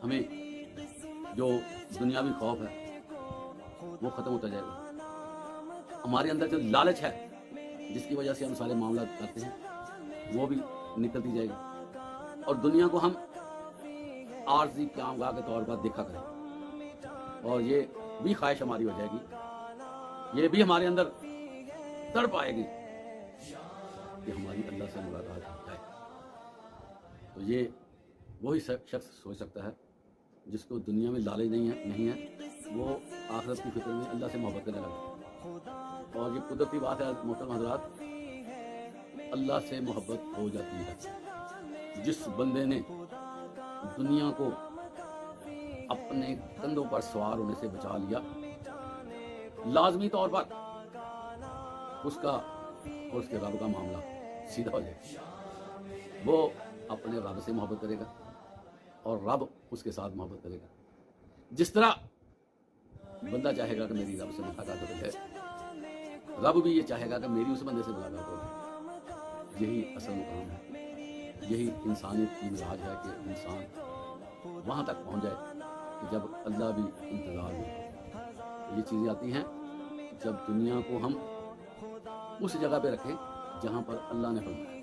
ہمیں جو دنیاوی خوف ہے وہ ختم ہوتا جائے گا، ہمارے اندر جو لالچ ہے جس کی وجہ سے ہم سارے معاملات کرتے ہیں وہ بھی نکلتی جائے گی، اور دنیا کو ہم عارضی کام گاہ کے طور پر دیکھا کریں، اور یہ بھی خواہش ہماری ہو جائے گی، یہ بھی ہمارے اندر تڑپ آئے گی کہ ہماری اللہ سے ملاقات ہو جائے۔ تو یہ وہی شخص سوچ سکتا ہے جس کو دنیا میں لالچ نہیں ہے، وہ آخرت کی فکر میں اللہ سے محبت کرنے لگا، اور یہ قدرتی بات ہے محترم حضرات، اللہ سے محبت ہو جاتی ہے۔ جس بندے نے دنیا کو اپنے کندھوں پر سوار ہونے سے بچا لیا، لازمی طور پر اس کا اور اس کے رب کا معاملہ سیدھا ہو جائے گا، وہ اپنے رب سے محبت کرے گا اور رب اس کے ساتھ محبت کرے گا۔ جس طرح بندہ چاہے گا کہ میری رب سے ملاقات ہو جائے، رب بھی یہ چاہے گا کہ میری اس بندے سے ملاقات ہو جائے۔ یہی اصل مقام ہے، یہی انسانیت کی معراج ہے کہ انسان وہاں تک پہنچ جائے کہ جب اللہ بھی انتظار میں ہو۔ یہ چیزیں آتی ہیں جب دنیا کو ہم اس جگہ پہ رکھیں جہاں پر اللہ نے فرمایا